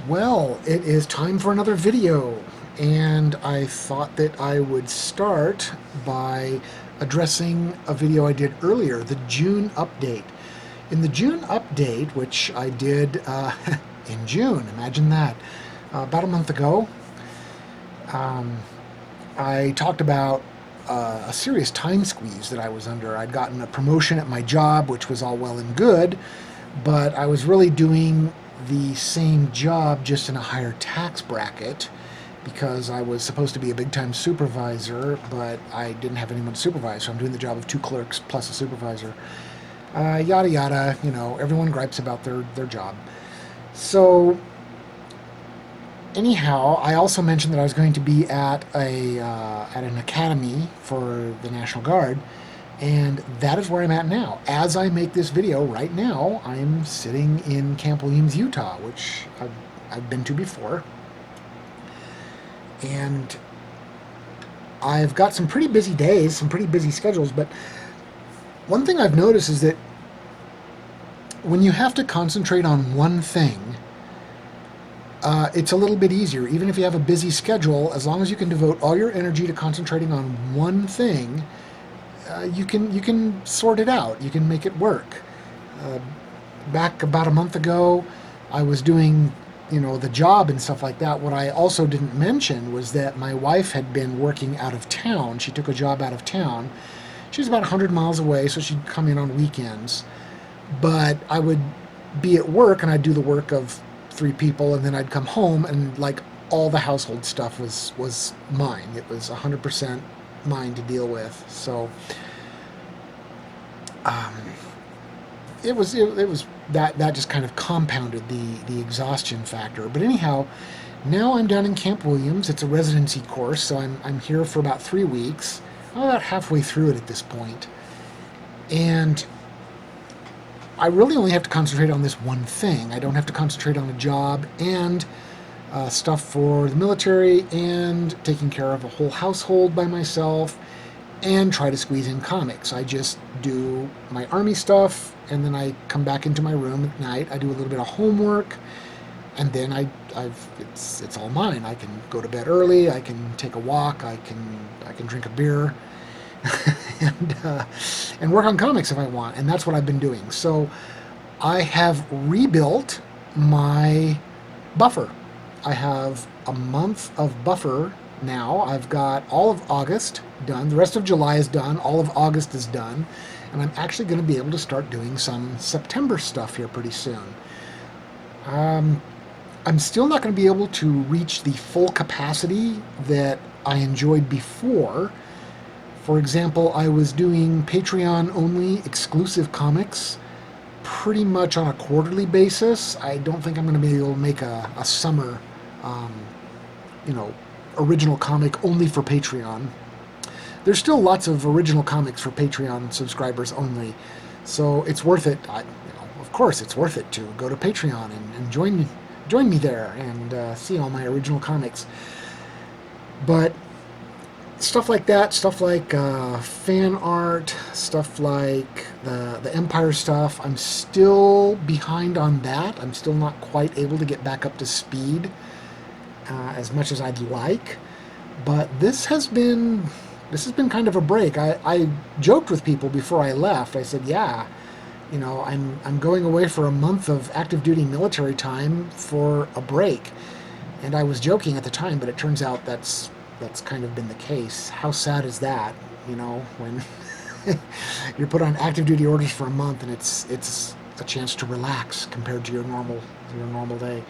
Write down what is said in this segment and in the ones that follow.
Well, it is time for another video, and I thought that I would start by addressing a video I did earlier, the June update. In the June update, which I did in June, imagine that, about a month ago, I talked about a serious time squeeze that I was under. I'd gotten a promotion at my job, which was all well and good, but I was really doing the same job just in a higher tax bracket because I was supposed to be a big-time supervisor, but I didn't have anyone to supervise, so I'm doing the job of two clerks plus a supervisor. Yada yada, everyone gripes about their job. So anyhow, I also mentioned that I was going to be at an academy for the National Guard, and that is where I'm at now. As I make this video right now, I'm sitting in Camp Williams, Utah, which I've been to before. And I've got some pretty busy days, some pretty busy schedules, but one thing I've noticed is that when you have to concentrate on one thing, it's a little bit easier. Even if you have a busy schedule, as long as you can devote all your energy to concentrating on one thing, you can sort it out. You can make it work. Back about a month ago, I was doing, the job and stuff like that. What I also didn't mention was that my wife had been working out of town. She took a job out of town. She was about 100 miles away, so she'd come in on weekends. But I would be at work, and I'd do the work of 3 people, and then I'd come home, and all the household stuff was mine. It was 100% mine to deal with. So it was that just kind of compounded the exhaustion factor. But anyhow, now I'm down in Camp Williams. It's a residency course, so I'm here for about 3 weeks. I'm about halfway through it at this point, and I really only have to concentrate on this one thing. I don't have to concentrate on a job and stuff for the military and taking care of a whole household by myself and try to squeeze in comics. I just do my Army stuff, and then I come back into my room at night. I do a little bit of homework, and then it's all mine. I can go to bed early. I can take a walk. I can drink a beer. and work on comics if I want, and that's what I've been doing. So I have rebuilt my buffer. I have a month of buffer now. I've got all of August done. The rest of July is done. All of August is done, and I'm actually going to be able to start doing some September stuff here pretty soon. I'm still not going to be able to reach the full capacity that I enjoyed before. For example, I was doing Patreon-only exclusive comics pretty much on a quarterly basis. I don't think I'm going to be able to make a summer, original comic only for Patreon. There's still lots of original comics for Patreon subscribers only, so it's worth it. Of course, it's worth it to go to Patreon and join me there and see all my original comics. But stuff like that, stuff like fan art, stuff like the Empire stuff, I'm still behind on that. I'm still not quite able to get back up to speed as much as I'd like. But this has been kind of a break. I joked with people before I left. I said, yeah, I'm going away for a month of active duty military time for a break. And I was joking at the time, but it turns out that's kind of been the case. How sad is that, when you're put on active duty orders for a month and it's a chance to relax compared to your normal day.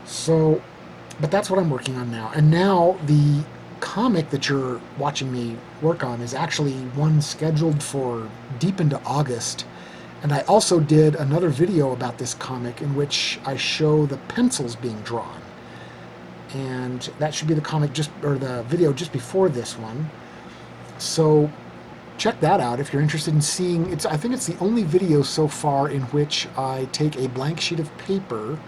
So, but that's what I'm working on now. And now the comic that you're watching me work on is actually one scheduled for deep into August. And I also did another video about this comic in which I show the pencils being drawn. And that should be the video just before this one. So check that out if you're interested in seeing. I think it's the only video so far in which I take a blank sheet of paper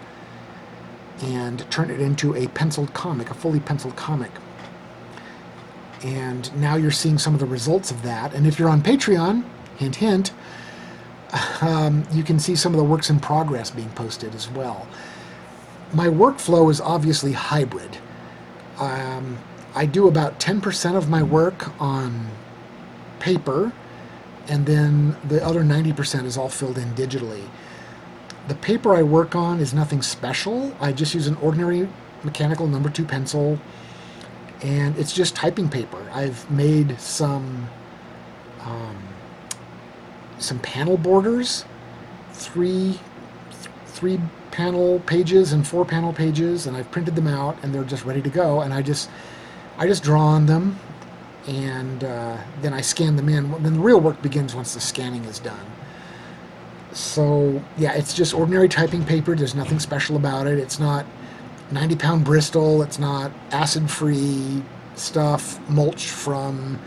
and turn it into a penciled comic, a fully penciled comic. And now you're seeing some of the results of that. And if you're on Patreon, hint, hint, you can see some of the works in progress being posted as well. my workflow is obviously hybrid. I do about 10% of my work on paper, and then the other 90% is all filled in digitally. The paper I work on is nothing special. I just use an ordinary mechanical number 2 pencil, and it's just typing paper. I've made some panel borders, three panel pages and 4 panel pages, and I've printed them out, and they're just ready to go. And I just draw on them, and then I scan them in. Then the real work begins once the scanning is done. So yeah, it's just ordinary typing paper. There's nothing special about it. It's not 90-pound Bristol. It's not acid-free stuff mulched from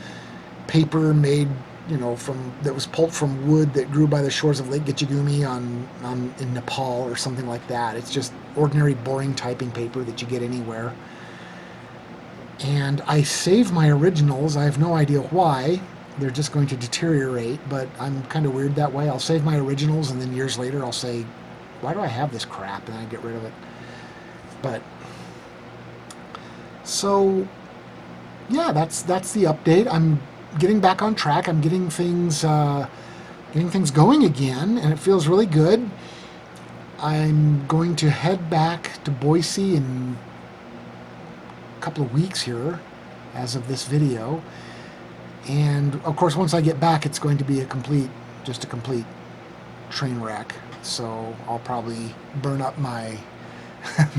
paper made, that was pulped from wood that grew by the shores of Lake Gitchagumi in Nepal or something like that. It's just ordinary, boring typing paper that you get anywhere. And I save my originals. I have no idea why. They're just going to deteriorate, but I'm kind of weird that way. I'll save my originals, and then years later I'll say, why do I have this crap? And then I get rid of it. But, so, yeah, that's the update. I'm getting back on track. I'm getting things going again, and it feels really good. I'm going to head back to Boise in a couple of weeks here, as of this video. And of course, once I get back, it's going to be a complete train wreck. So I'll probably burn up my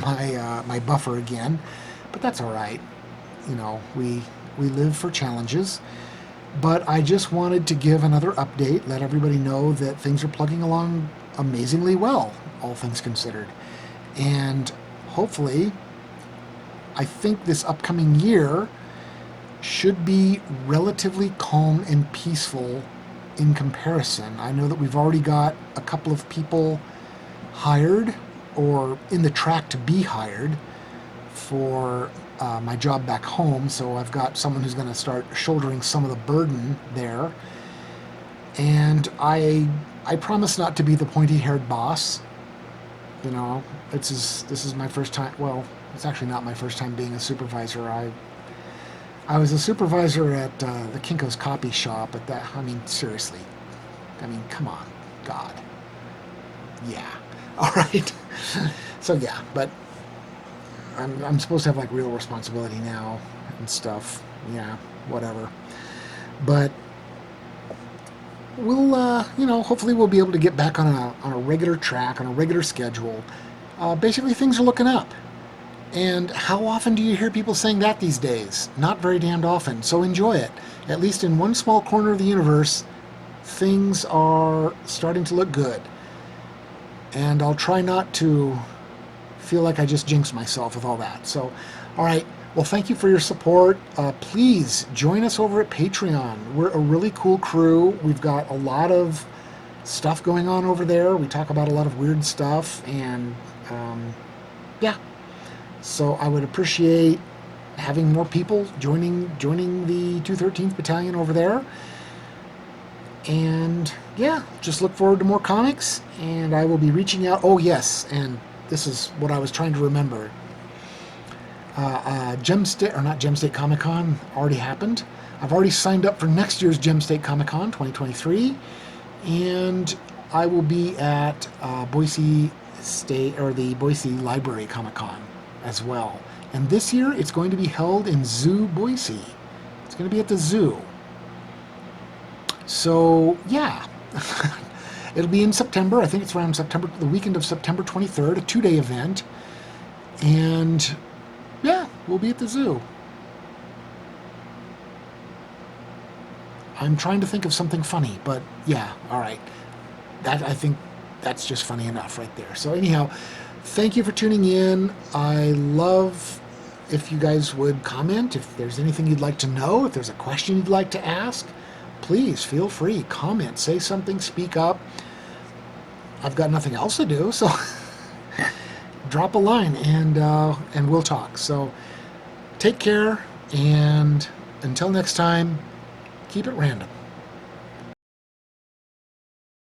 my buffer again, but that's all right. We live for challenges. But I just wanted to give another update, let everybody know that things are plugging along amazingly well, all things considered. And hopefully, I think this upcoming year should be relatively calm and peaceful in comparison. I know that we've already got a couple of people hired or in the track to be hired for my job back home, so I've got someone who's going to start shouldering some of the burden there. And I promise not to be the pointy-haired boss. This is my first time. Well, it's actually not my first time being a supervisor. I was a supervisor at the Kinko's Copy Shop. Seriously. Come on, God. Yeah. All right. So yeah, but I'm supposed to have real responsibility now and stuff. Yeah, whatever. But we'll, hopefully we'll be able to get back on a regular track, on a regular schedule. Basically, things are looking up. And how often do you hear people saying that these days? Not very damned often. So enjoy it. At least in one small corner of the universe, things are starting to look good. And I'll try not to feel like I just jinxed myself with all that. So, all right. Well, thank you for your support. Please join us over at Patreon. We're a really cool crew. We've got a lot of stuff going on over there. We talk about a lot of weird stuff. And, yeah. So I would appreciate having more people joining the 213th Battalion over there. And yeah, just look forward to more comics, and I will be reaching out. Oh yes, and this is what I was trying to remember. Gem State Comic Con already happened. I've already signed up for next year's Gem State Comic Con 2023, and I will be at Boise State, or the Boise Library Comic Con as well. And this year it's going to be held in Zoo Boise. It's going to be at the zoo. So yeah, it'll be in September. I think it's around the weekend of September 23rd, a 2-day event. And yeah, we'll be at the zoo. I'm trying to think of something funny, but yeah, all right. I think that's just funny enough right there. So anyhow, thank you for tuning in. I love if you guys would comment, if there's anything you'd like to know, if there's a question you'd like to ask, please feel free, comment, say something, speak up. I've got nothing else to do, so drop a line and we'll talk. So take care, and until next time, keep it random.